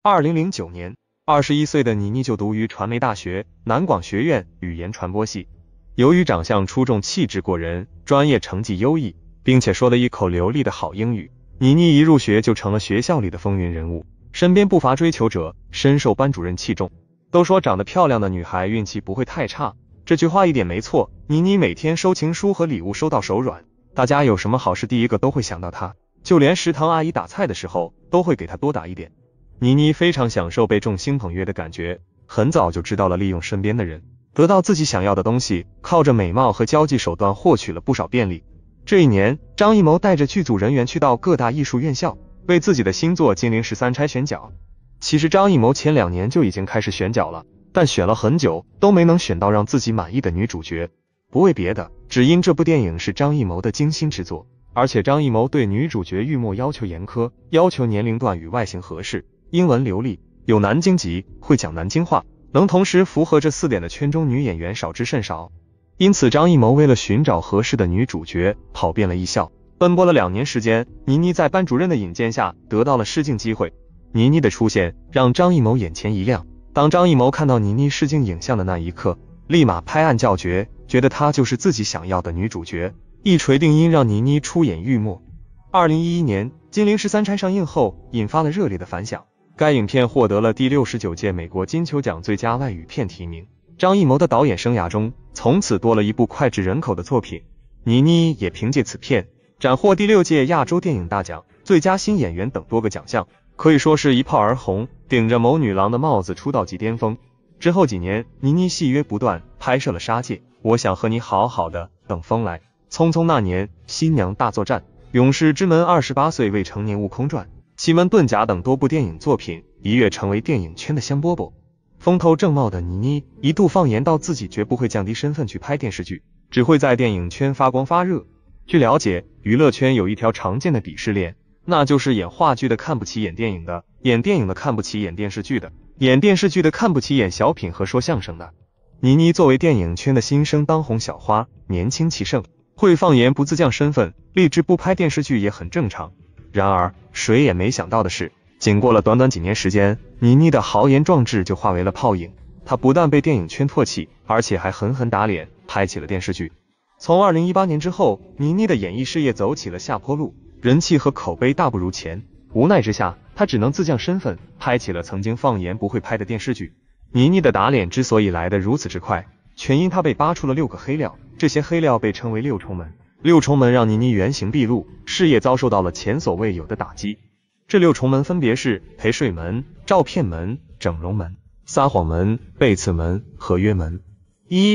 2009年，21岁的倪妮就读于传媒大学南广学院语言传播系。由于长相出众、气质过人，专业成绩优异，并且说了一口流利的好英语，倪妮一入学就成了学校里的风云人物，身边不乏追求者，深受班主任器重。都说长得漂亮的女孩运气不会太差，这句话一点没错。倪妮每天收情书和礼物收到手软，大家有什么好事第一个都会想到她，就连食堂阿姨打菜的时候都会给她多打一点。倪妮非常享受被众星捧月的感觉，很早就知道了利用身边的人得到自己想要的东西，靠着美貌和交际手段获取了不少便利。这一年，张艺谋带着剧组人员去到各大艺术院校，为自己的新作《金陵十三钗》选角。其实张艺谋前2年就已经开始选角了，但选了很久都没能选到让自己满意的女主角。不为别的，只因这部电影是张艺谋的精心之作，而且张艺谋对女主角玉墨要求严苛，要求年龄段与外形合适，英文流利，有南京籍，会讲南京话，能同时符合这4点的圈中女演员少之甚少。因此张艺谋为了寻找合适的女主角，跑遍了艺校，奔波了2年时间。倪妮在班主任的引荐下得到了试镜机会。倪妮的出现让张艺谋眼前一亮，当张艺谋看到倪妮试镜影像的那一刻，立马拍案叫绝，觉得她就是自己想要的女主角，一锤定音让倪妮出演玉墨。2011年《金陵十三钗》上映后引发了热烈的反响，该影片获得了第69届美国金球奖最佳外语片提名。张艺谋的导演生涯中从此多了一部脍炙人口的作品，倪妮也凭借此片斩获第6届亚洲电影大奖、最佳新演员等多个奖项，可以说是一炮而红，顶着谋女郎的帽子出道即巅峰。之后几年，倪妮戏约不断，拍摄了《杀戒》、我想和你好好的、等风来、匆匆那年、新娘大作战、勇士之门、28岁未成年悟空传、奇门遁甲等多部电影作品，一跃成为电影圈的香饽饽。风头正茂的倪妮一度放言到自己绝不会降低身份去拍电视剧，只会在电影圈发光发热。据了解，娱乐圈有一条常见的鄙视链，那就是演话剧的看不起演电影的，演电影的看不起演电视剧的，演电视剧的看不起演小品和说相声的。倪妮作为电影圈的新生当红小花，年轻气盛，会放言不自降身份，立志不拍电视剧也很正常。然而谁也没想到的是，仅过了短短几年时间，倪妮的豪言壮志就化为了泡影。她不但被电影圈唾弃，而且还狠狠打脸，拍起了电视剧。从2018年之后，倪妮的演艺事业走起了下坡路，人气和口碑大不如前。无奈之下，她只能自降身份，拍起了曾经放言不会拍的电视剧。倪妮的打脸之所以来得如此之快，全因她被扒出了6个黑料，这些黑料被称为6重门。6重门让倪妮原形毕露，事业遭受到了前所未有的打击。这6重门分别是陪睡门、照片门、整容门、撒谎门、背刺门、合约门。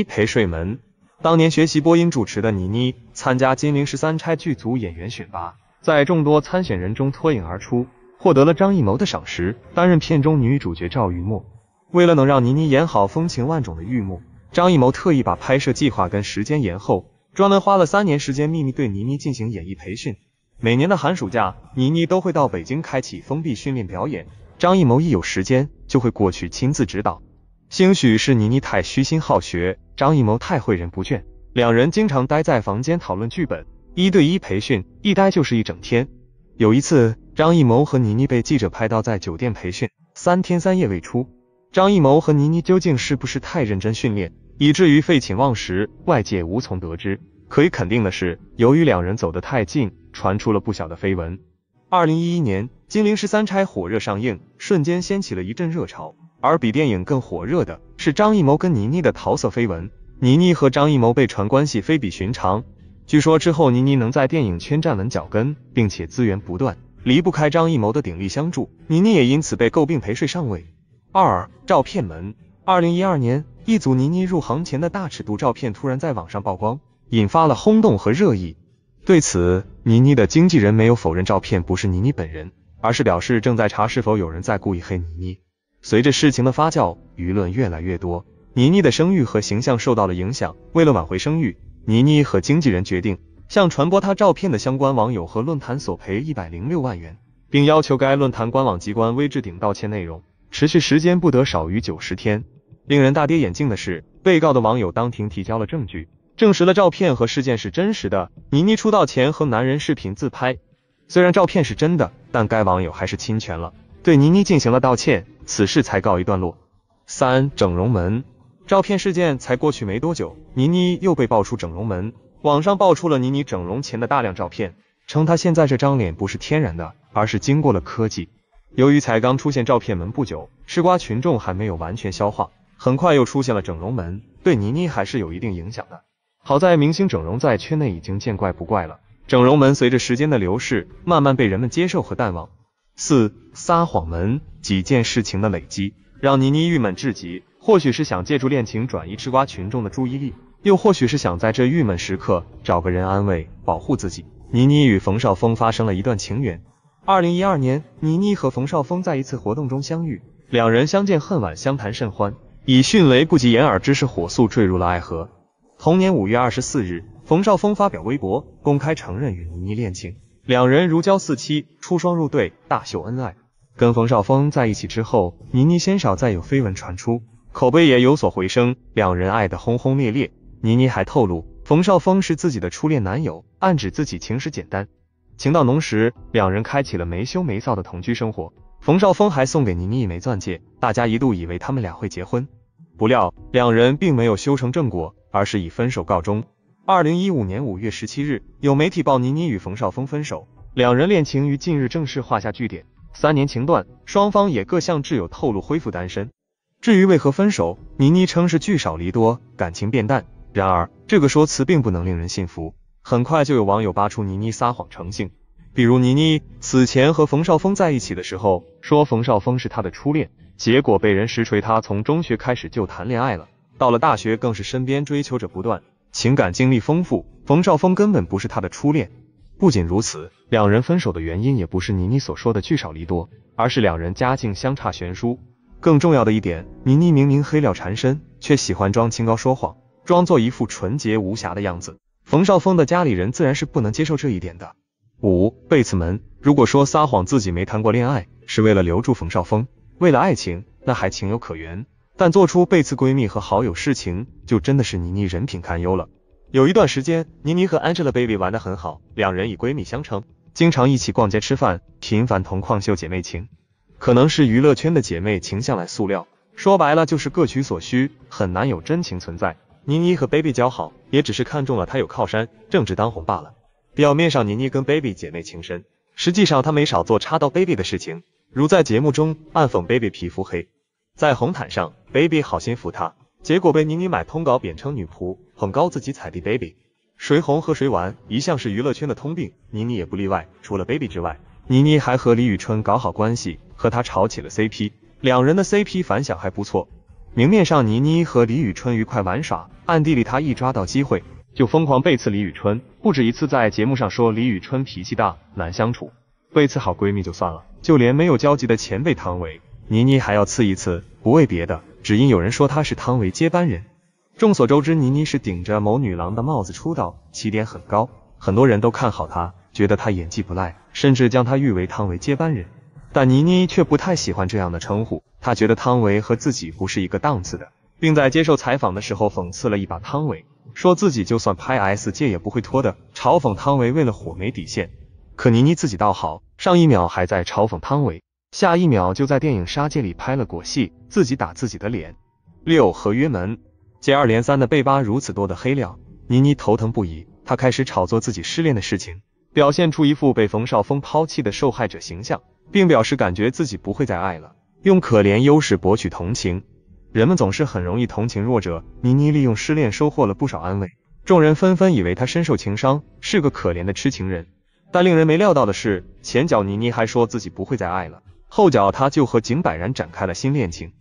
陪睡门。当年学习播音主持的倪妮参加《金陵十三钗》剧组演员选拔，在众多参选人中脱颖而出，获得了张艺谋的赏识，担任片中女主角赵玉墨。为了能让倪妮演好风情万种的玉墨，张艺谋特意把拍摄计划跟时间延后，专门花了3年时间秘密对倪妮进行演艺培训。每年的寒暑假，倪妮都会到北京开启封闭训练表演，张艺谋一有时间就会过去亲自指导。兴许是倪妮太虚心好学，张艺谋太诲人不倦，两人经常待在房间讨论剧本，1对1培训，一待就是一整天。有一次，张艺谋和倪妮被记者拍到在酒店培训，3天3夜未出。张艺谋和倪妮究竟是不是太认真训练，以至于废寝忘食，外界无从得知。可以肯定的是，由于两人走得太近，传出了不小的绯闻。2011年，《金陵十三钗》火热上映，瞬间掀起了一阵热潮。而比电影更火热的是张艺谋跟倪妮的桃色绯闻。倪妮和张艺谋被传关系非比寻常，据说之后倪妮能在电影圈站稳脚跟，并且资源不断，离不开张艺谋的鼎力相助，倪妮也因此被诟病陪睡上位。照片门。2012年，一组倪妮入行前的大尺度照片突然在网上曝光，引发了轰动和热议。对此，倪妮的经纪人没有否认照片不是倪妮本人，而是表示正在查是否有人在故意黑倪妮。随着事情的发酵，舆论越来越多，倪妮的声誉和形象受到了影响。为了挽回声誉，倪妮和经纪人决定向传播她照片的相关网友和论坛索赔106万元，并要求该论坛官网机关微置顶道歉内容，持续时间不得少于90天。令人大跌眼镜的是，被告的网友当庭提交了证据，证实了照片和事件是真实的。倪妮出道前和男人视频自拍，虽然照片是真的，但该网友还是侵权了。对倪妮进行了道歉，此事才告一段落。3. 整容门照片事件才过去没多久，倪妮又被爆出整容门，网上爆出了倪妮整容前的大量照片，称她现在这张脸不是天然的，而是经过了科技。由于才刚出现照片门不久，吃瓜群众还没有完全消化，很快又出现了整容门，对倪妮还是有一定影响的。好在明星整容在圈内已经见怪不怪了，整容门随着时间的流逝，慢慢被人们接受和淡忘。4. 撒谎门几件事情的累积，让倪妮郁闷至极，或许是想借助恋情转移吃瓜群众的注意力，又或许是想在这郁闷时刻找个人安慰保护自己。倪妮与冯绍峰发生了一段情缘。2012年，倪妮和冯绍峰在一次活动中相遇，两人相见恨晚，相谈甚欢，以迅雷不及掩耳之势火速坠入了爱河。同年5月24日，冯绍峰发表微博，公开承认与倪妮恋情，两人如胶似漆，出双入对，大秀恩爱。跟冯绍峰在一起之后，倪妮鲜少再有绯闻传出，口碑也有所回升，两人爱得轰轰烈烈。倪妮还透露，冯绍峰是自己的初恋男友，暗指自己情史简单。情到浓时，两人开启了没羞没臊的同居生活。冯绍峰还送给倪妮一枚钻戒，大家一度以为他们俩会结婚，不料两人并没有修成正果，而是以分手告终。2015年5月17日，有媒体报倪妮与冯绍峰分手，两人恋情于近日正式画下句点。3年情断，双方也各向挚友透露恢复单身。至于为何分手，倪妮称是聚少离多，感情变淡。然而，这个说辞并不能令人信服。很快就有网友扒出倪妮撒谎成性，比如倪妮此前和冯绍峰在一起的时候，说冯绍峰是她的初恋，结果被人实锤她从中学开始就谈恋爱了，到了大学更是身边追求者不断，情感经历丰富，冯绍峰根本不是她的初恋。不仅如此，两人分手的原因也不是倪妮所说的聚少离多，而是两人家境相差悬殊。更重要的一点，倪妮明明黑料缠身，却喜欢装清高说谎，装作一副纯洁无瑕的样子。冯绍峰的家里人自然是不能接受这一点的。5. 背刺门，如果说撒谎自己没谈过恋爱是为了留住冯绍峰，为了爱情，那还情有可原，但做出背刺闺蜜和好友事情，就真的是倪妮人品堪忧了。有一段时间，倪妮和 Angelababy 玩得很好，两人以闺蜜相称，经常一起逛街吃饭，频繁同框秀姐妹情。可能是娱乐圈的姐妹情向来塑料，说白了就是各取所需，很难有真情存在。倪妮和 Baby 交好，也只是看中了她有靠山，正直当红罢了。表面上倪妮跟 Baby 姐妹情深，实际上她没少做插到 Baby 的事情，如在节目中暗讽 Baby 皮肤黑，在红毯上 Baby 好心扶她，结果被倪妮买通稿贬称女仆，捧高自己踩地 Baby。谁红和谁玩一向是娱乐圈的通病，倪妮也不例外。除了 Baby 之外，倪妮还和李宇春搞好关系，和他炒起了 CP， 两人的 CP 反响还不错。明面上倪妮和李宇春愉快玩耍，暗地里她一抓到机会就疯狂背刺李宇春，不止一次在节目上说李宇春脾气大难相处。背刺好闺蜜就算了，就连没有交集的前辈汤唯，倪妮还要刺一刺，不为别的，只因有人说她是汤唯接班人。众所周知，倪妮是顶着某女郎的帽子出道，起点很高，很多人都看好她，觉得她演技不赖，甚至将她誉为汤唯接班人。但倪妮却不太喜欢这样的称呼，她觉得汤唯和自己不是一个档次的，并在接受采访的时候讽刺了一把汤唯，说自己就算拍 S 界也不会脱的，嘲讽汤唯为了火没底线。可倪妮自己倒好，上一秒还在嘲讽汤唯，下一秒就在电影《杀戒》里拍了果戏，自己打自己的脸。6. 合约门，接二连三的被扒如此多的黑料，倪妮头疼不已，她开始炒作自己失恋的事情，表现出一副被冯绍峰抛弃的受害者形象，并表示感觉自己不会再爱了，用可怜优势博取同情。人们总是很容易同情弱者，倪妮利用失恋收获了不少安慰，众人纷纷以为她深受情伤，是个可怜的痴情人。但令人没料到的是，前脚倪妮还说自己不会再爱了，后脚她就和井柏然展开了新恋情。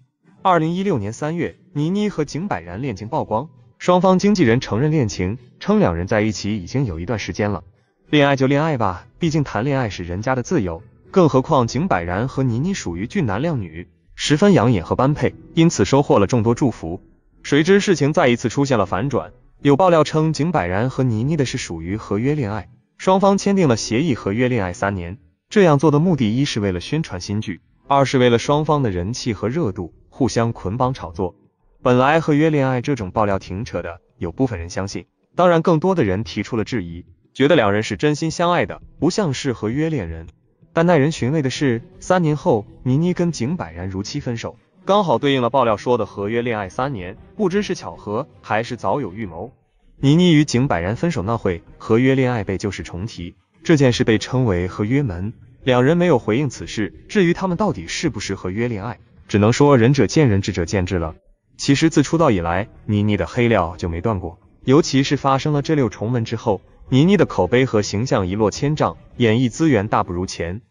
2016年3月，倪妮和井柏然恋情曝光，双方经纪人承认恋情，称两人在一起已经有一段时间了。恋爱就恋爱吧，毕竟谈恋爱是人家的自由，更何况井柏然和倪妮属于俊男靓女，十分养眼和般配，因此收获了众多祝福。谁知事情再一次出现了反转，有爆料称井柏然和倪妮的是属于合约恋爱，双方签订了协议合约恋爱3年。这样做的目的，一是为了宣传新剧，二是为了双方的人气和热度，互相捆绑炒作。本来合约恋爱这种爆料挺扯的，有部分人相信，当然更多的人提出了质疑，觉得两人是真心相爱的，不像是合约恋人。但耐人寻味的是，3年后倪妮跟井柏然如期分手，刚好对应了爆料说的合约恋爱3年，不知是巧合还是早有预谋。倪妮与井柏然分手那会，合约恋爱被旧事重提，这件事被称为合约门，两人没有回应此事。至于他们到底是不是合约恋爱，只能说仁者见仁，智者见智了。其实自出道以来，倪妮的黑料就没断过，尤其是发生了这6重文之后，倪妮的口碑和形象一落千丈，演艺资源大不如前。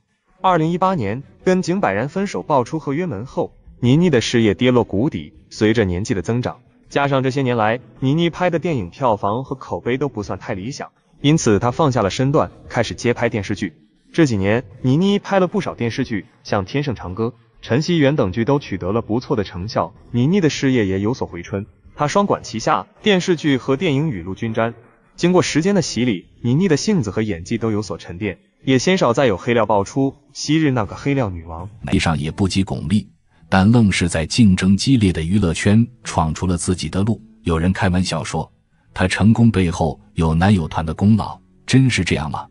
2018年跟井柏然分手爆出合约门后，倪妮的事业跌落谷底。随着年纪的增长，加上这些年来倪妮拍的电影票房和口碑都不算太理想，因此她放下了身段，开始接拍电视剧。这几年倪妮拍了不少电视剧，像《天盛长歌》、陈希元等剧都取得了不错的成效，倪妮的事业也有所回春。她双管齐下，电视剧和电影雨露均沾。经过时间的洗礼，倪妮的性子和演技都有所沉淀，也鲜少再有黑料爆出。昔日那个黑料女王，媒上也不及巩俐，但愣是在竞争激烈的娱乐圈闯出了自己的路。有人开玩笑说，她成功背后有男友团的功劳，真是这样吗？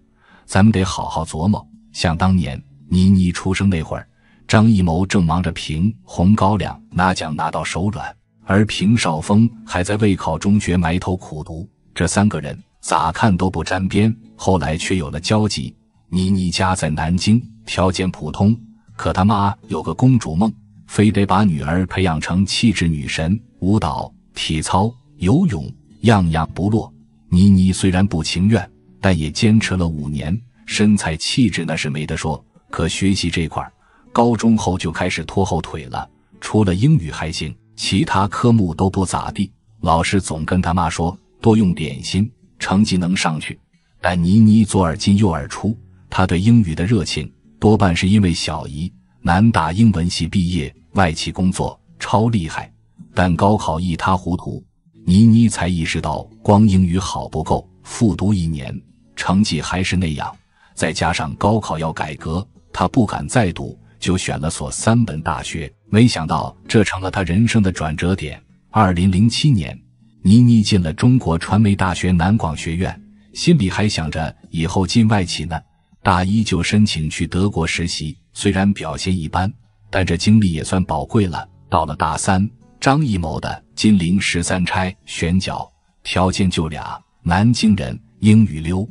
咱们得好好琢磨。想当年倪妮出生那会儿，张艺谋正忙着评《红高粱》拿奖拿到手软，而平少峰还在为考中学埋头苦读。这3个人咋看都不沾边，后来却有了交集。倪妮家在南京，条件普通，可他妈有个公主梦，非得把女儿培养成气质女神，舞蹈、体操、游泳样样不落。倪妮虽然不情愿，但也坚持了5年，身材气质那是没得说。可学习这块，高中后就开始拖后腿了，除了英语还行，其他科目都不咋地。老师总跟他妈说多用点心，成绩能上去。但倪妮左耳进右耳出，她对英语的热情多半是因为小姨南大英文系毕业，外企工作超厉害。但高考一塌糊涂，倪妮才意识到光英语好不够，复读1年成绩还是那样，再加上高考要改革，她不敢再读，就选了所3本大学。没想到这成了她人生的转折点。2007年倪妮进了中国传媒大学南广学院，心里还想着以后进外企呢。大1就申请去德国实习，虽然表现一般，但这经历也算宝贵了。到了大3，张艺谋的金陵13钗选角，条件就俩，南京人，英语溜，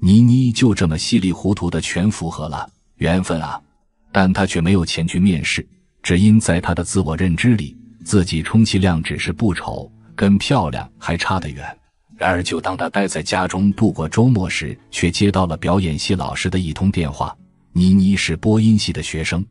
倪妮就这么稀里糊涂的全符合了，缘分啊！但她却没有前去面试，只因在她的自我认知里，自己充其量只是不丑，跟漂亮还差得远。然而就当他待在家中度过周末时，却接到了表演系老师的一通电话。倪妮是播音系的学生，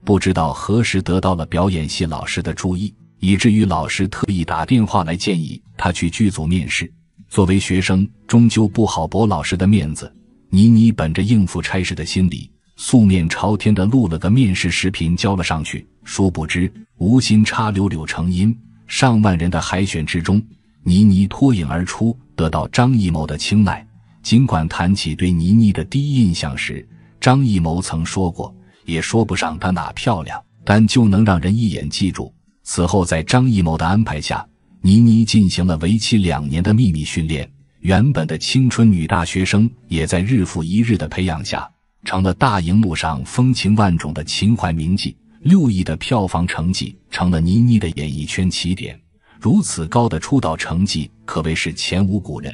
不知道何时得到了表演系老师的注意，以至于老师特意打电话来建议他去剧组面试。作为学生，终究不好驳老师的面子，倪妮本着应付差事的心理，素面朝天的录了个面试视频交了上去。殊不知无心插柳柳成荫，上万人的海选之中，倪妮脱颖而出，得到张艺谋的青睐。尽管谈起对倪妮的第一印象时，张艺谋曾说过，也说不上她哪漂亮，但就能让人一眼记住。此后在张艺谋的安排下，倪妮进行了为期2年的秘密训练，原本的青春女大学生也在日复一日的培养下，成了大荧幕上风情万种的情怀名妓。6亿的票房成绩成了倪妮的演艺圈起点，如此高的出道成绩可谓是前无古人。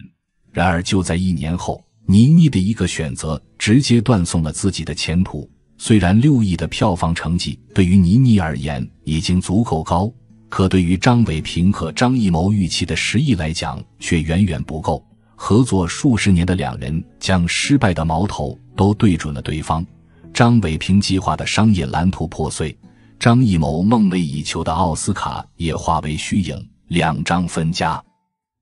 然而就在1年后，倪妮的一个选择直接断送了自己的前途。虽然6亿的票房成绩对于倪妮而言已经足够高，可对于张伟平和张艺谋预期的10亿来讲却远远不够。合作数十年的2人将失败的矛头都对准了对方，张伟平计划的商业蓝图破碎，张艺谋梦寐以求的奥斯卡也化为虚影，两张分家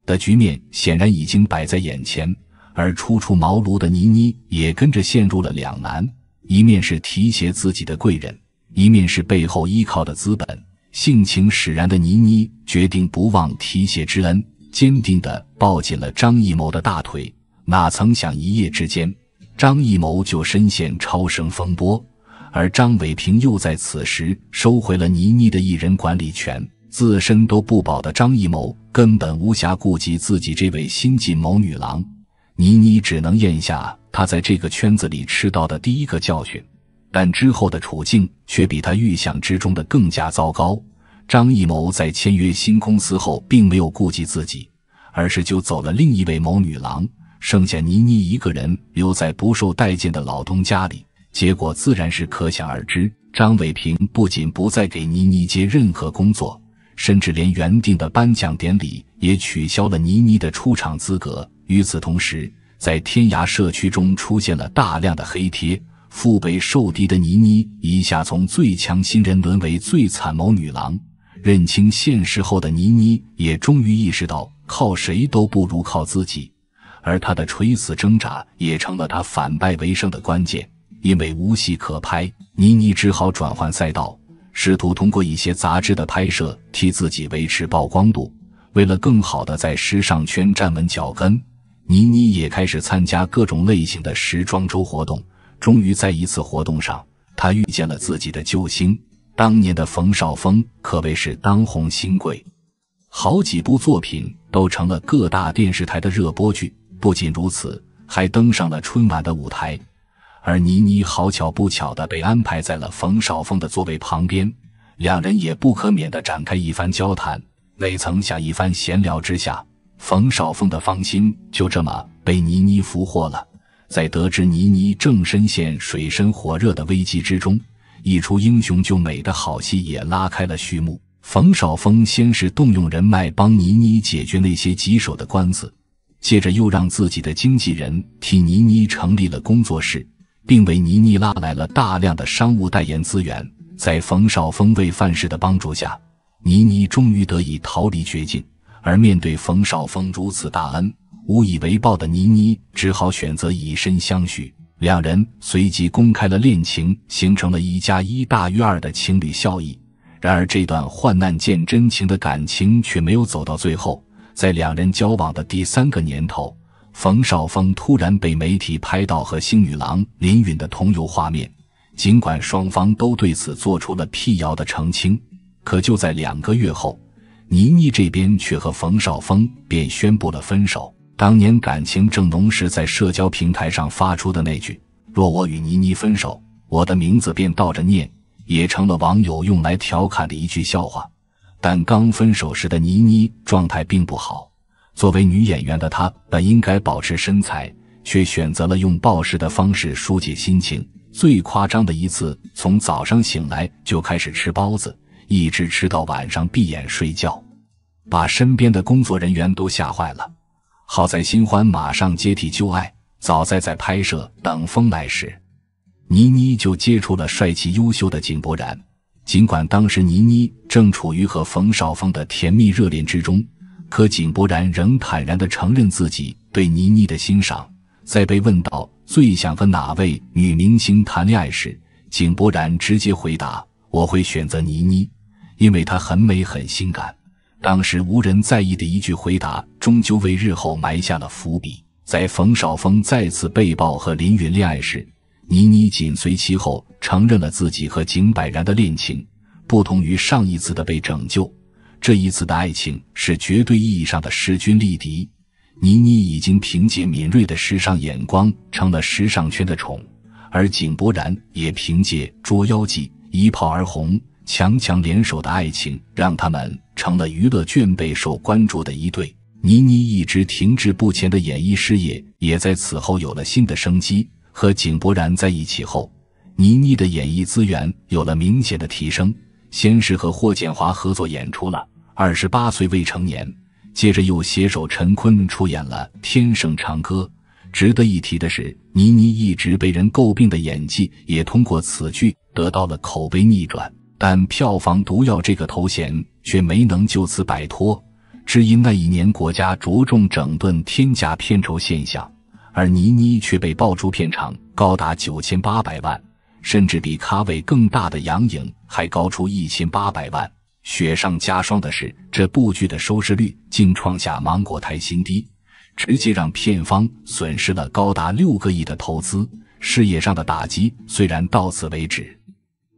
的局面显然已经摆在眼前。而初出茅庐的倪妮也跟着陷入了两难，一面是提携自己的贵人，一面是背后依靠的资本。性情使然的倪妮决定不忘提携之恩，坚定地抱紧了张艺谋的大腿。哪曾想一夜之间，张艺谋就深陷超生风波，而张伟平又在此时收回了倪妮的艺人管理权。自身都不保的张艺谋根本无暇顾及自己这位新晋谋女郎，倪妮只能咽下她在这个圈子里吃到的第一个教训。但之后的处境却比他预想之中的更加糟糕。张艺谋在签约新公司后并没有顾及自己，而是就走了另一位谋女郎，剩下倪妮一个人留在不受待见的老东家里，结果自然是可想而知。张伟平不仅不再给倪妮接任何工作，甚至连原定的颁奖典礼也取消了倪妮的出场资格。与此同时，在天涯社区中出现了大量的黑贴，腹背受敌的倪妮一下从最强新人沦为最惨谋女郎。认清现实后的倪妮也终于意识到靠谁都不如靠自己，而她的垂死挣扎也成了她反败为胜的关键。因为无戏可拍，倪妮只好转换赛道，试图通过一些杂志的拍摄替自己维持曝光度。为了更好地在时尚圈站稳脚跟，倪妮也开始参加各种类型的时装周活动。终于在一次活动上，她遇见了自己的救星，当年的冯绍峰可谓是当红新贵，好几部作品都成了各大电视台的热播剧。不仅如此，还登上了春晚的舞台。而倪妮好巧不巧地被安排在了冯绍峰的座位旁边，两人也不可免地展开一番交谈。未曾想一番闲聊之下，冯绍峰的芳心就这么被倪妮俘获了。在得知倪妮正深陷水深火热的危机之中，一出英雄救美的好戏也拉开了序幕。冯绍峰先是动用人脉帮倪妮解决那些棘手的官司，接着又让自己的经纪人替倪妮成立了工作室，并为倪妮拉来了大量的商务代言资源。在冯绍峰为范式的帮助下，倪妮终于得以逃离绝境。而面对冯绍峰如此大恩，无以为报的倪妮只好选择以身相许。两人随即公开了恋情，形成了1+1大于2的情侣效益。然而这段患难见真情的感情却没有走到最后。在两人交往的第3个年头，冯绍峰突然被媒体拍到和星女郎林允的同游画面。尽管双方都对此做出了辟谣的澄清，可就在2个月后，倪妮这边却和冯绍峰便宣布了分手。当年感情正浓时在社交平台上发出的那句“若我与倪妮分手，我的名字便倒着念”，也成了网友用来调侃的一句笑话。但刚分手时的倪妮状态并不好，作为女演员的她本应该保持身材，却选择了用暴食的方式疏解心情。最夸张的一次，从早上醒来就开始吃包子，一直吃到晚上闭眼睡觉，把身边的工作人员都吓坏了。好在新欢马上接替旧爱，早在拍摄《等风来》时，倪妮就接触了帅气优秀的井柏然。尽管当时倪妮正处于和冯绍峰的甜蜜热恋之中，可井柏然仍坦然地承认自己对倪妮的欣赏。在被问到最想和哪位女明星谈恋爱时，井柏然直接回答：“我会选择倪妮，因为她很美很性感。”当时无人在意的一句回答，终究为日后埋下了伏笔。在冯绍峰再次被曝和林允恋爱时，倪妮紧随其后承认了自己和井柏然的恋情。不同于上一次的被拯救，这一次的爱情是绝对意义上的势均力敌。倪妮已经凭借敏锐的时尚眼光成了时尚圈的宠，而井柏然也凭借《捉妖记》一炮而红，强强联手的爱情让他们成了娱乐圈备受关注的一对。倪妮一直停滞不前的演艺事业也在此后有了新的生机。和井柏然在一起后，倪妮的演艺资源有了明显的提升，先是和霍建华合作演出了《28岁未成年》，接着又携手陈坤出演了《天盛长歌》。值得一提的是，倪妮一直被人诟病的演技也通过此剧得到了口碑逆转，但票房毒药这个头衔却没能就此摆脱，只因那一年国家着重整顿天价片酬现象，而倪妮却被爆出片长高达9800万，甚至比咖位更大的杨颖还高出1800万。雪上加霜的是，这部剧的收视率竟创下芒果台新低，直接让片方损失了高达6个亿的投资。事业上的打击虽然到此为止，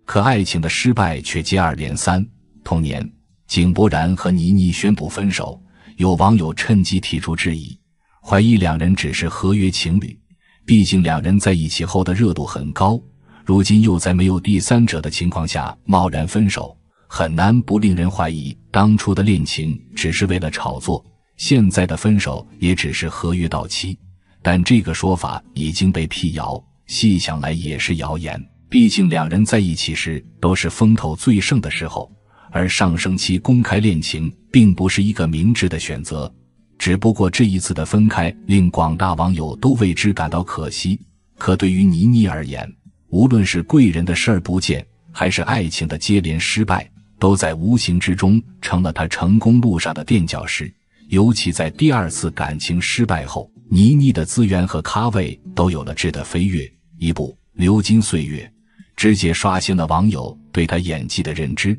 可爱情的失败却接二连三。同年，井柏然和倪妮宣布分手，有网友趁机提出质疑，怀疑两人只是合约情侣，毕竟两人在一起后的热度很高，如今又在没有第三者的情况下贸然分手，很难不令人怀疑当初的恋情只是为了炒作，现在的分手也只是合约到期。但这个说法已经被辟谣，细想来也是谣言，毕竟两人在一起时都是风头最盛的时候，而上升期公开恋情并不是一个明智的选择。只不过这一次的分开令广大网友都为之感到可惜，可对于倪妮而言，无论是贵人的视而不见，还是爱情的接连失败，都在无形之中成了她成功路上的垫脚石。尤其在第二次感情失败后，倪妮的资源和咖位都有了质的飞跃，一部《流金岁月》直接刷新了网友对她演技的认知。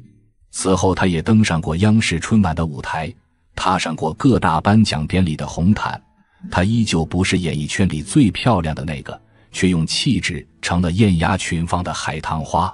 此后她也登上过央视春晚的舞台，踏上过各大颁奖典礼的红毯。她依旧不是演艺圈里最漂亮的那个，却用气质成了艳压群芳的海棠花。